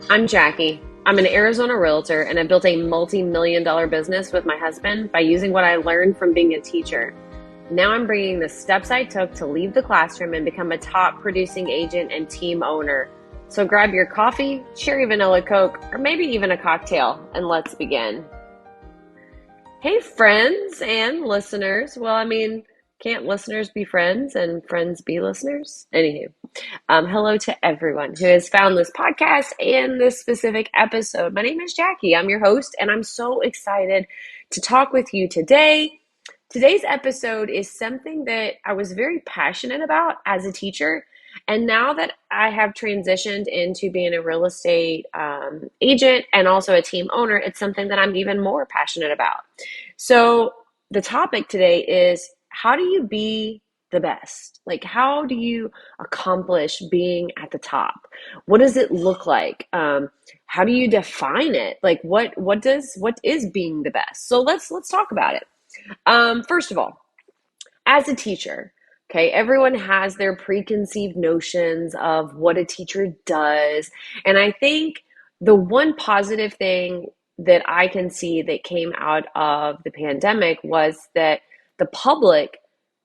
I'm Jackie. I'm an Arizona realtor and I built a multi-million dollar business with my husband by using what I learned from being a teacher. Now I'm bringing the steps I took to leave the classroom and become a top producing agent and team owner. So grab your coffee, cherry vanilla Coke, or maybe even a cocktail, and let's begin. Hey, friends and listeners. Can't listeners be friends and friends be listeners? Anywho, hello to everyone who has found this podcast and this specific episode. My name is Jackie. I'm your host, and I'm so excited to talk with you today. Today's episode is something that I was very passionate about as a teacher. And now that I have transitioned into being a real estate agent and also a team owner, it's something that I'm even more passionate about. So, the topic today is, how do you be the best? Like, how do you accomplish being at the top? What does it look like? How do you define it? Like, what is being the best? So let's talk about it. First of all, as a teacher, okay, everyone has their preconceived notions of what a teacher does. And I think the one positive thing that I can see that came out of the pandemic was that the public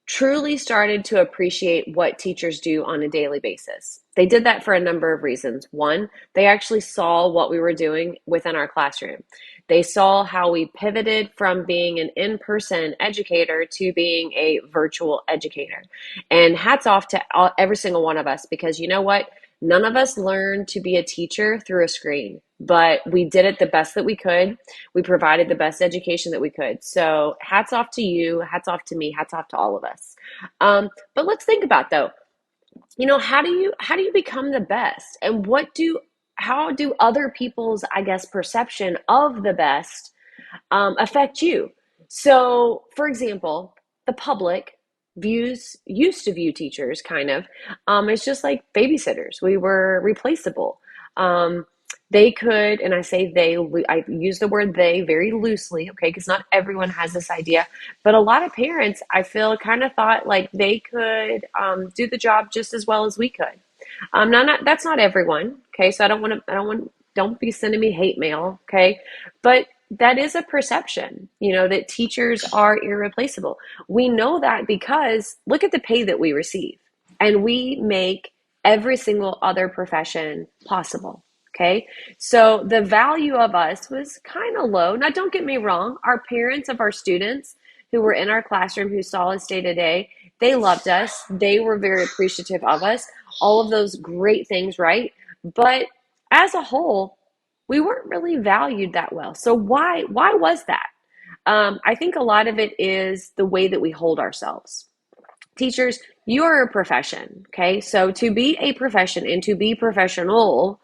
truly started to appreciate what teachers do on a daily basis. They did that for a number of reasons. One, they actually saw what we were doing within our classroom. They saw how we pivoted from being an in-person educator to being a virtual educator. And hats off to every single one of us, because you know what? None of us learned to be a teacher through a screen, but we did it the best that we could. We provided the best education that we could. So hats off to you, hats off to me, hats off to all of us. But let's think about, though, how do you become the best, and how do other people's, I guess, perception of the best affect you? So, for example, the public views used to view teachers kind of as just like babysitters. We were replaceable. Um, they could, and I say they, I use the word they very loosely, okay, because not everyone has this idea, but a lot of parents, I feel, kind of thought like they could do the job just as well as we could. Now, that's not everyone, okay, so don't be sending me hate mail, okay, but that is a perception, that teachers are irreplaceable. We know that because look at the pay that we receive, and we make every single other profession possible. Okay, so the value of us was kind of low. Now, don't get me wrong, our parents of our students who were in our classroom, who saw us day to day, they loved us. They were very appreciative of us. All of those great things, right? But as a whole, we weren't really valued that well. So why was that? I think a lot of it is the way that we hold ourselves. Teachers, you are a profession, okay? So to be a profession and to be professional,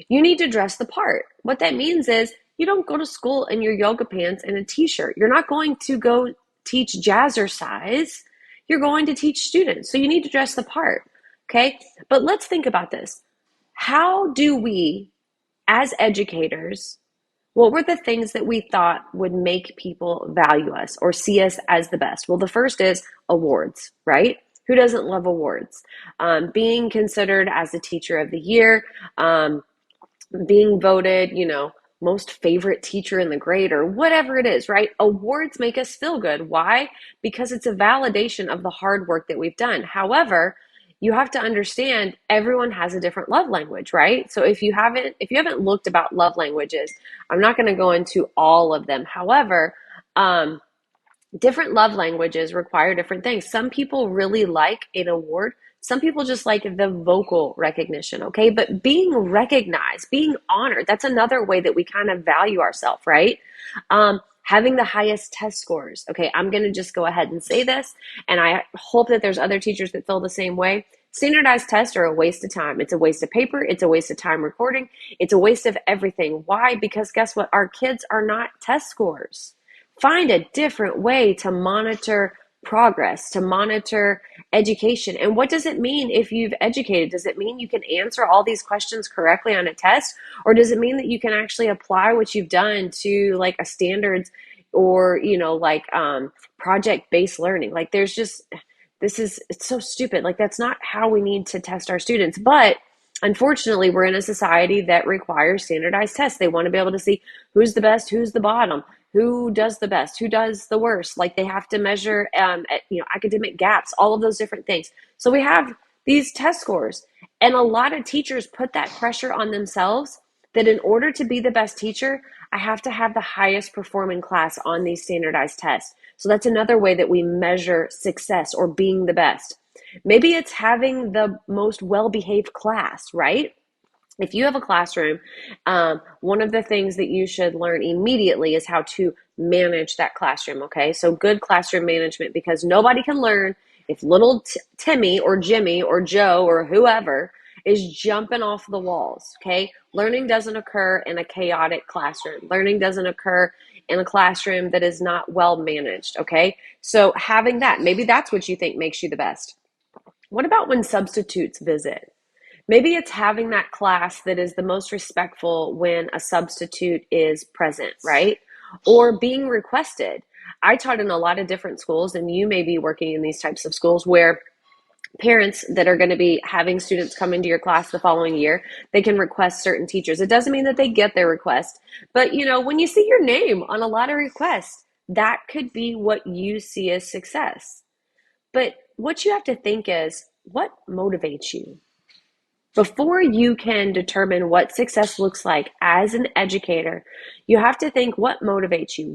you need to dress the part. What that means is you don't go to school in your yoga pants and a t-shirt. You're not going to go teach jazzercise. You're going to teach students. So you need to dress the part, okay? But let's think about this. How do we, as educators, what were the things that we thought would make people value us or see us as the best? Well, the first is awards, right? Who doesn't love awards? Being considered as the teacher of the year, being voted, most favorite teacher in the grade, or whatever it is, right? Awards make us feel good. Why? Because it's a validation of the hard work that we've done. However, you have to understand everyone has a different love language, right? So if you haven't looked about love languages, I'm not going to go into all of them. However, different love languages require different things. Some people really like an award. Some people just like the vocal recognition, okay? But being recognized, being honored, that's another way that we kind of value ourselves, right? Having the highest test scores. Okay, I'm going to just go ahead and say this, and I hope that there's other teachers that feel the same way. Standardized tests are a waste of time. It's a waste of paper. It's a waste of time recording. It's a waste of everything. Why? Because guess what? Our kids are not test scores. Find a different way to monitor progress, to monitor education. And what does it mean if you've educated? Does it mean you can answer all these questions correctly on a test? Or does it mean that you can actually apply what you've done to like a standards or, project-based learning? Like it's so stupid. Like that's not how we need to test our students. But Unfortunately, we're in a society that requires standardized tests. They want to be able to see who's the best, who's the bottom, who does the best, who does the worst. Like they have to measure, academic gaps, all of those different things. So we have these test scores, and a lot of teachers put that pressure on themselves that in order to be the best teacher, I have to have the highest performing class on these standardized tests. So that's another way that we measure success or being the best. Maybe it's having the most well-behaved class, right? If you have a classroom, one of the things that you should learn immediately is how to manage that classroom, okay? So good classroom management, because nobody can learn if little Timmy or Jimmy or Joe or whoever is jumping off the walls, okay? Learning doesn't occur in a chaotic classroom. Learning doesn't occur in a classroom that is not well managed, okay? So having that, maybe that's what you think makes you the best. What about when substitutes visit? Maybe it's having that class that is the most respectful when a substitute is present, right? Or being requested. I taught in a lot of different schools, and you may be working in these types of schools where parents that are going to be having students come into your class the following year, they can request certain teachers. It doesn't mean that they get their request, but when you see your name on a lot of requests, that could be what you see as success. But what you have to think is, what motivates you? Before you can determine what success looks like as an educator, you have to think, what motivates you?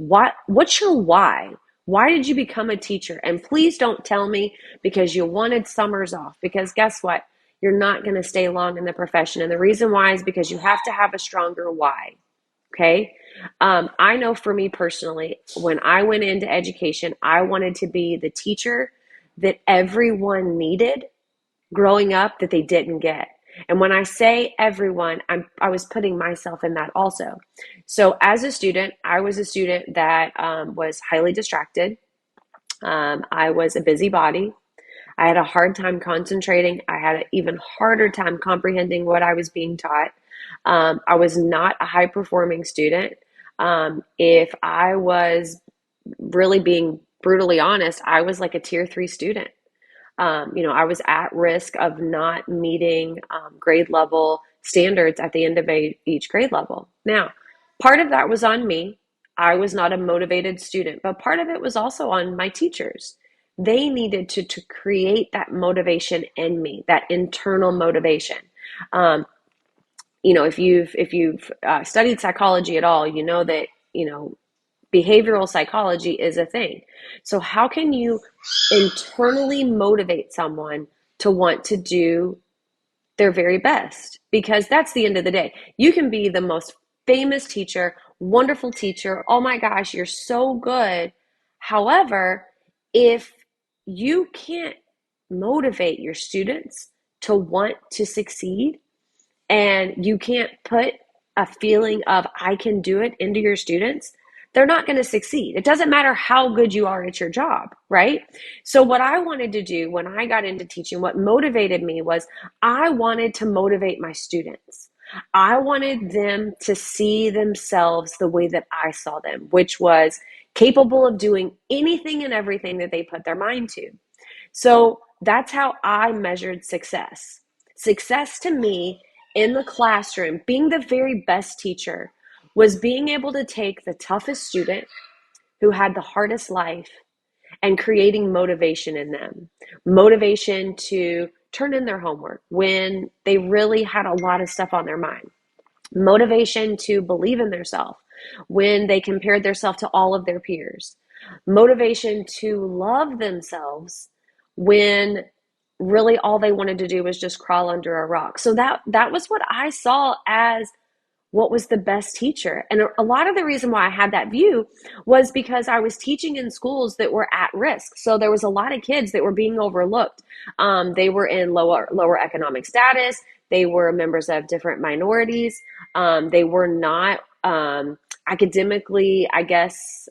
What's your why? Why did you become a teacher? And please don't tell me because you wanted summers off, because guess what? You're not going to stay long in the profession. And the reason why is because you have to have a stronger why. Okay. I know for me personally, when I went into education, I wanted to be the teacher that everyone needed growing up that they didn't get. And when I say everyone, I was putting myself in that also. So as a student, I was a student that was highly distracted. I was a busybody. I had a hard time concentrating. I had an even harder time comprehending what I was being taught. I was not a high performing student. If I was really being brutally honest, I was like a tier 3 student. I was at risk of not meeting grade level standards at the end of each grade level. Now, part of that was on me. I was not a motivated student, but part of it was also on my teachers. They needed to create that motivation in me, that internal motivation. If you've studied psychology at all, you know that behavioral psychology is a thing. So how can you internally motivate someone to want to do their very best? Because that's the end of the day. You can be the most famous teacher, wonderful teacher. Oh my gosh, you're so good. However, if you can't motivate your students to want to succeed, and you can't put a feeling of I can do it into your students, they're not going to succeed. It doesn't matter how good you are at your job, right? So what I wanted to do when I got into teaching, what motivated me was I wanted to motivate my students. I wanted them to see themselves the way that I saw them, which was capable of doing anything and everything that they put their mind to. So that's how I measured success. Success to me in the classroom, being the very best teacher, was being able to take the toughest student who had the hardest life and creating motivation in them. Motivation to turn in their homework when they really had a lot of stuff on their mind. Motivation to believe in themselves when they compared themselves to all of their peers. Motivation to love themselves when really all they wanted to do was just crawl under a rock. So that was what I saw as what was the best teacher. And a lot of the reason why I had that view was because I was teaching in schools that were at risk. So there was a lot of kids that were being overlooked. They were in lower economic status. They were members of different minorities. They were not academically, I guess,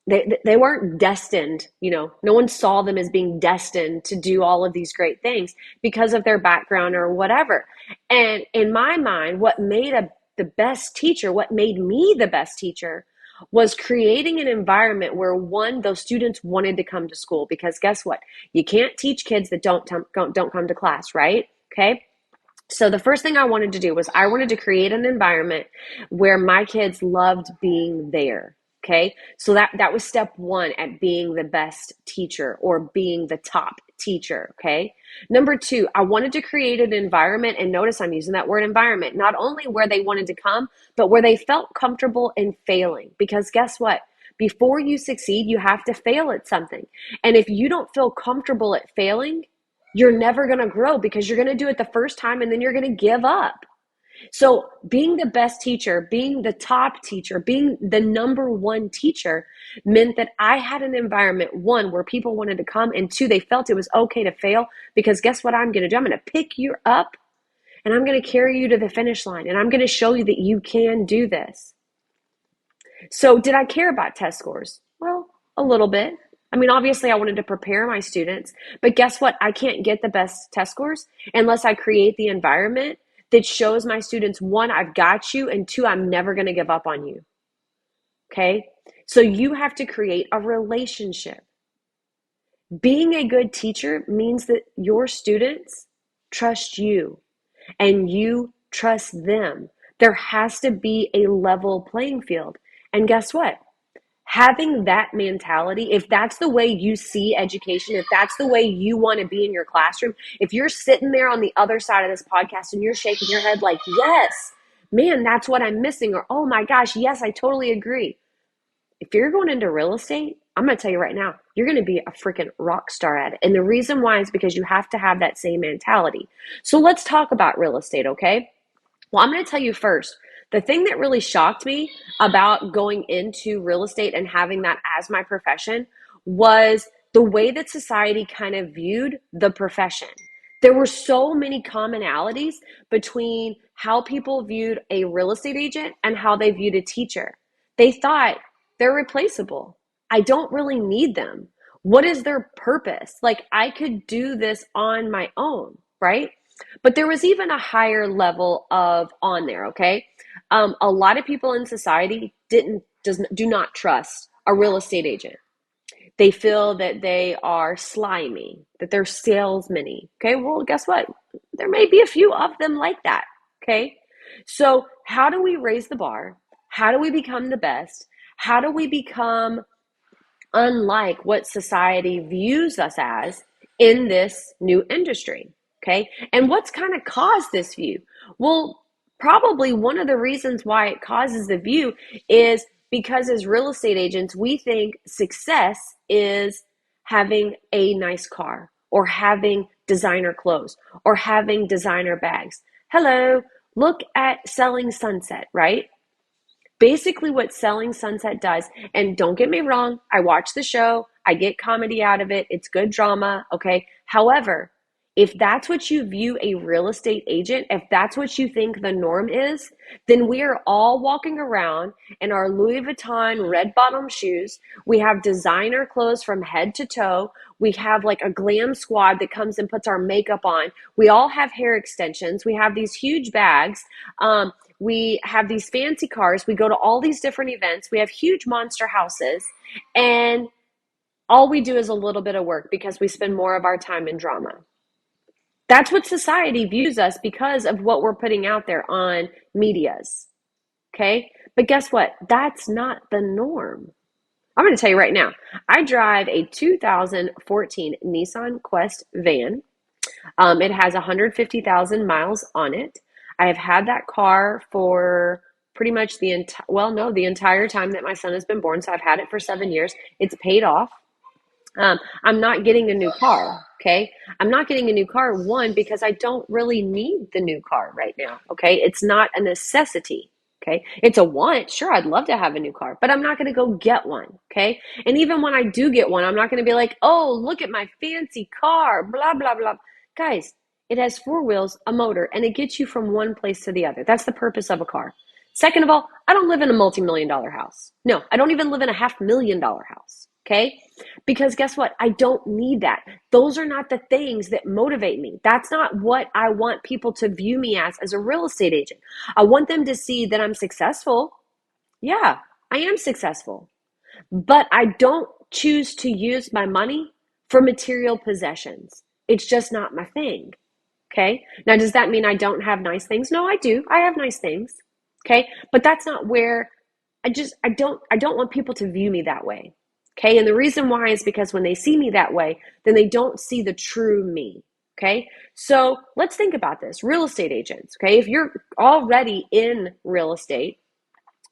they weren't destined, no one saw them as being destined to do all of these great things because of their background or whatever. And in my mind, what made the best teacher, what made me the best teacher, was creating an environment where those students wanted to come to school, because guess what? You can't teach kids that don't come to class, right? Okay. So the first thing I wanted to do was I wanted to create an environment where my kids loved being there. Okay. So that was step one at being the best teacher or being the top teacher. Okay. Number two, I wanted to create an environment, and notice I'm using that word environment, not only where they wanted to come, but where they felt comfortable in failing. Because guess what? Before you succeed, you have to fail at something. And if you don't feel comfortable at failing, you're never going to grow, because you're going to do it the first time and then you're going to give up. So being the best teacher, being the top teacher, being the number one teacher meant that I had an environment, one, where people wanted to come, and two, they felt it was okay to fail, because guess what I'm going to do? I'm going to pick you up and I'm going to carry you to the finish line, and I'm going to show you that you can do this. So did I care about test scores? Well, a little bit. I mean, obviously I wanted to prepare my students, but guess what? I can't get the best test scores unless I create the environment that shows my students, one, I've got you, and two, I'm never going to give up on you. Okay? So you have to create a relationship. Being a good teacher means that your students trust you and you trust them. There has to be a level playing field. And guess what? Having that mentality, if that's the way you see education, if that's the way you want to be in your classroom, if you're sitting there on the other side of this podcast and you're shaking your head like, yes, man, that's what I'm missing, or oh my gosh, yes, I totally agree. If you're going into real estate, I'm going to tell you right now, you're going to be a freaking rock star at it. And the reason why is because you have to have that same mentality. So let's talk about real estate, okay? Well, I'm going to tell you first, the thing that really shocked me about going into real estate and having that as my profession was the way that society kind of viewed the profession. There were so many commonalities between how people viewed a real estate agent and how they viewed a teacher. They thought they're replaceable. I don't really need them. What is their purpose? Like, I could do this on my own, right? But there was even a higher level of on there, okay? A lot of people in society do not trust a real estate agent. They feel that they are slimy, that they're salesmen-y. Okay, well, guess what? There may be a few of them like that, okay? So how do we raise the bar? How do we become the best? How do we become unlike what society views us as in this new industry? Okay. And what's kind of caused this view? Well, probably one of the reasons why it causes the view is because as real estate agents, we think success is having a nice car or having designer clothes or having designer bags. Hello, look at Selling Sunset, right? Basically what Selling Sunset does, and don't get me wrong, I watch the show, I get comedy out of it, it's good drama, okay? However, if that's what you view a real estate agent, if that's what you think the norm is, then we are all walking around in our Louis Vuitton red bottom shoes. We have designer clothes from head to toe. We have like a glam squad that comes and puts our makeup on. We all have hair extensions. We have these huge bags. We have these fancy cars. We go to all these different events. We have huge monster houses. And all we do is a little bit of work because we spend more of our time in drama. That's what society views us because of what we're putting out there on medias. Okay? But guess what? That's not the norm. I'm going to tell you right now. I drive a 2014 Nissan Quest van. It has 150,000 miles on it. I have had that car for pretty much the entire time that my son has been born. So I've had it for 7 years. It's paid off. I'm not getting a new car, okay? I'm not getting a new car, one, because I don't really need the new car right now, okay? It's not a necessity, okay? It's a want. Sure, I'd love to have a new car, but I'm not going to go get one, okay? And even when I do get one, I'm not going to be like, oh, look at my fancy car, blah, blah, blah. Guys, it has 4 wheels, a motor, and it gets you from one place to the other. That's the purpose of a car. Second of all, I don't live in a multi-million-dollar house. No, I don't even live in a $500,000 house. Okay? Because guess what? I don't need that. Those are not the things that motivate me. That's not what I want people to view me as a real estate agent. I want them to see that I'm successful. Yeah, I am successful. But I don't choose to use my money for material possessions. It's just not my thing. Okay. Now, does that mean I don't have nice things? No, I do. I have nice things. Okay. But that's not where I don't want people to view me that way. Okay. And the reason why is because when they see me that way, then they don't see the true me. Okay. So let's think about this. Real estate agents. Okay. If you're already in real estate,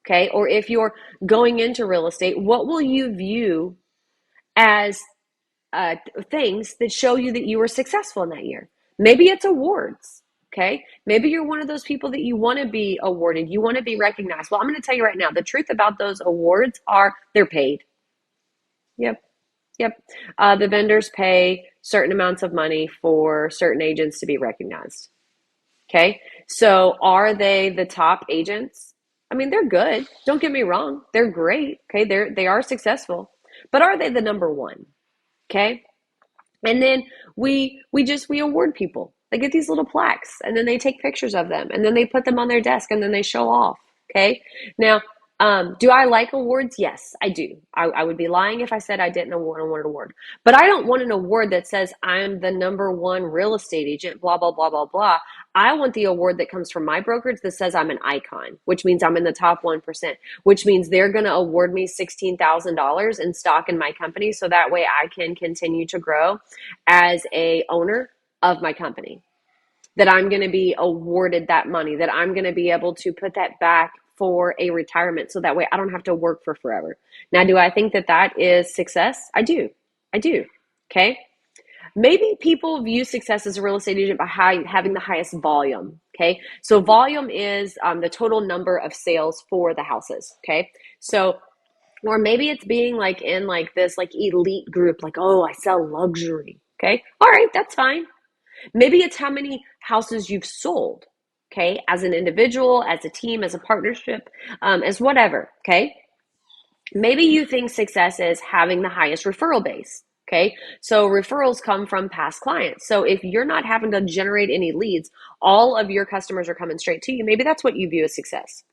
okay, or if you're going into real estate, what will you view as uh, things that show you that you were successful in that year? Maybe it's awards. Okay. Maybe you're one of those people that you want to be awarded. You want to be recognized. Well, I'm going to tell you right now, the truth about those awards are they're paid. Yep. Yep. The vendors pay certain amounts of money for certain agents to be recognized. Okay. So are they the top agents? I mean, they're good. Don't get me wrong. They're great. Okay. They are successful, but are they the number one? Okay. And then we award people. They get these little plaques and then they take pictures of them and then they put them on their desk and then they show off. Okay. Now, do I like awards? Yes, I do. I would be lying if I said I didn't want an award. But I don't want an award that says I'm the number one real estate agent, blah, blah, blah, blah, blah. I want the award that comes from my brokerage that says I'm an icon, which means I'm in the top 1%, which means they're going to award me $16,000 in stock in my company so that way I can continue to grow as a owner of my company, that I'm going to be awarded that money, that I'm going to be able to put that back for a retirement so that way I don't have to work for forever. Now, do I think that that is success? I do. I do. Okay. Maybe people view success as a real estate agent by having the highest volume. Okay. So volume is the total number of sales for the houses. Okay. So, or maybe it's being like in like this like elite group, like, oh, I sell luxury. Okay. All right. That's fine. Maybe it's how many houses you've sold, okay, as an individual, as a team, as a partnership, as whatever, okay? Maybe you think success is having the highest referral base, okay? So referrals come from past clients. So if you're not having to generate any leads, all of your customers are coming straight to you. Maybe that's what you view as success.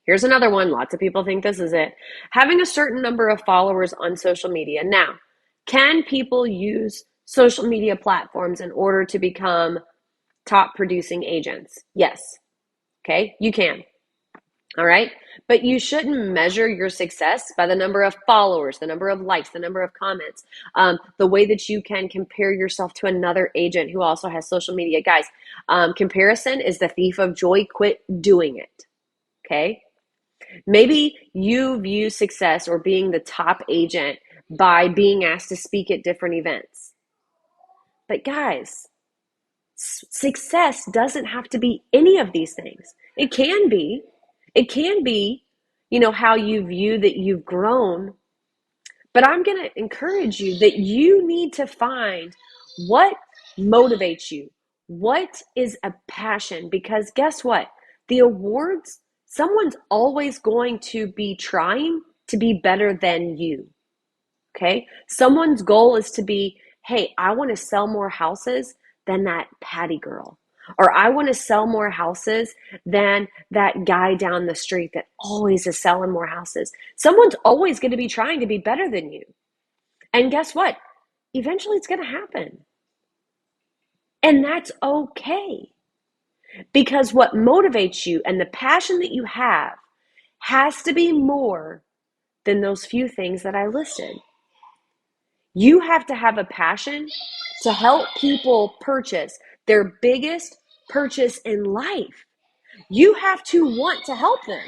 Here's another one. Lots of people think this is it. Having a certain number of followers on social media. Now, can people use social media platforms in order to become top producing agents? Yes. Okay, you can. All right. But you shouldn't measure your success by the number of followers, the number of likes, the number of comments, the way that you can compare yourself to another agent who also has social media. Guys, comparison is the thief of joy. Quit doing it. Okay. Maybe you view success or being the top agent by being asked to speak at different events. But guys, success doesn't have to be any of these things. It can be. It can be, how you view that you've grown. But I'm going to encourage you that you need to find what motivates you. What is a passion? Because guess what? The awards, someone's always going to be trying to be better than you. Okay? Someone's goal is to be, hey, I want to sell more houses than that Patty girl. Or I want to sell more houses than that guy down the street that always is selling more houses. Someone's always going to be trying to be better than you. And guess what? Eventually it's going to happen. And that's okay. Because what motivates you and the passion that you have has to be more than those few things that I listed. You have to have a passion to help people purchase their biggest purchase in life. You have to want to help them.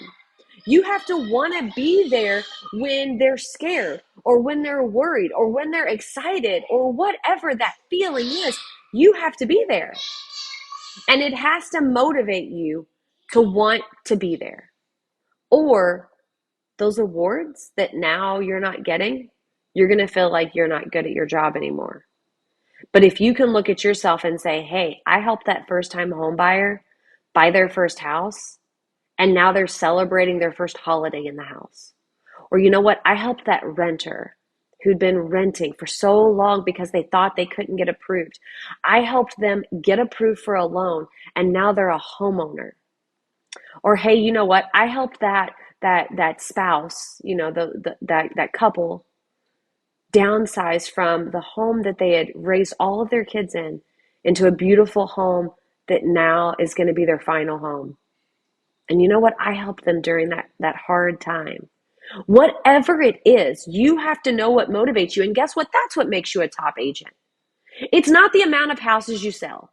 You have to want to be there when they're scared or when they're worried or when they're excited or whatever that feeling is. You have to be there. And it has to motivate you to want to be there. Or those awards that now you're not getting, you're going to feel like you're not good at your job anymore. But if you can look at yourself and say, hey, I helped that first time home buyer buy their first house, and now they're celebrating their first holiday in the house. Or you know what? I helped that renter who'd been renting for so long because they thought they couldn't get approved. I helped them get approved for a loan, and now they're a homeowner. Or hey, you know what? I helped that spouse, that couple downsize from the home that they had raised all of their kids in into a beautiful home that now is going to be their final home. And you know what? I help them during that hard time. Whatever it is, you have to know what motivates you. And guess what? That's what makes you a top agent. It's not the amount of houses you sell.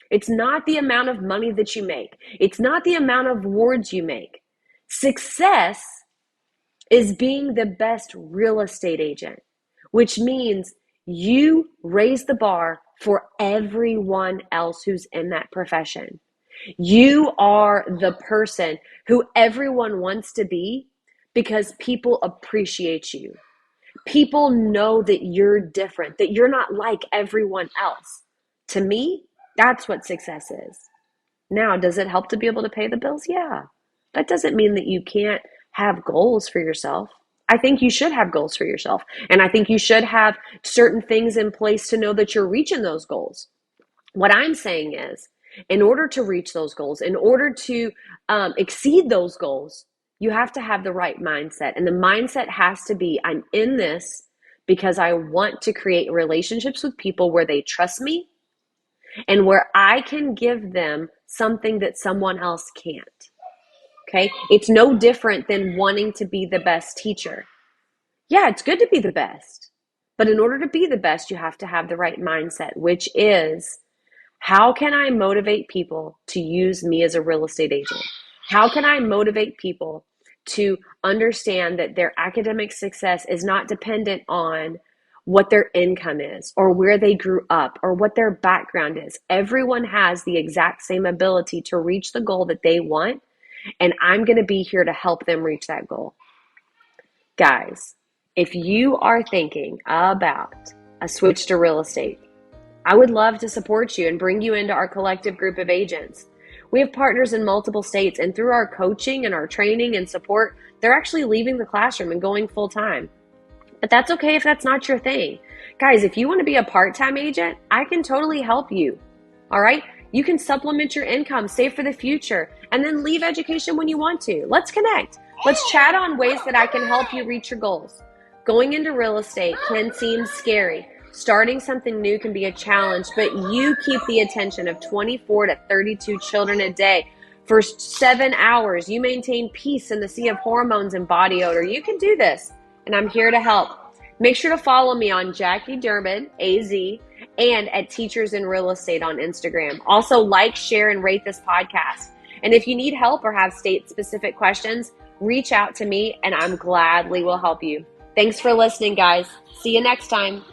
It's not the amount of money that you make. It's not the amount of awards you make. Success is being the best real estate agent, which means you raise the bar for everyone else who's in that profession. You are the person who everyone wants to be because people appreciate you. People know that you're different, that you're not like everyone else. To me, that's what success is. Now, does it help to be able to pay the bills? Yeah. That doesn't mean that you can't have goals for yourself. I think you should have goals for yourself. And I think you should have certain things in place to know that you're reaching those goals. What I'm saying is, in order to reach those goals, in order to exceed those goals, you have to have the right mindset. And the mindset has to be, I'm in this because I want to create relationships with people where they trust me and where I can give them something that someone else can't. Okay? It's no different than wanting to be the best teacher. Yeah, it's good to be the best. But in order to be the best, you have to have the right mindset, which is, how can I motivate people to use me as a real estate agent? How can I motivate people to understand that their academic success is not dependent on what their income is or where they grew up or what their background is? Everyone has the exact same ability to reach the goal that they want, and I'm going to be here to help them reach that goal. Guys, if you are thinking about a switch to real estate, I would love to support you and bring you into our collective group of agents. We have partners in multiple states, and through our coaching and our training and support, they're actually leaving the classroom and going full time. But that's okay if that's not your thing. Guys, if you want to be a part-time agent, I can totally help you. All right? You can supplement your income, save for the future, and then leave education when you want to. Let's connect. Let's chat on ways that I can help you reach your goals. Going into real estate can seem scary. Starting something new can be a challenge, but you keep the attention of 24 to 32 children a day for 7 hours. You maintain peace in the sea of hormones and body odor. You can do this, and I'm here to help. Make sure to follow me on Jackie Durbin, AZ, and at Teachers in Real Estate on Instagram. Also, like, share, and rate this podcast. And if you need help or have state-specific questions, reach out to me, and I'm gladly will help you. Thanks for listening, guys. See you next time.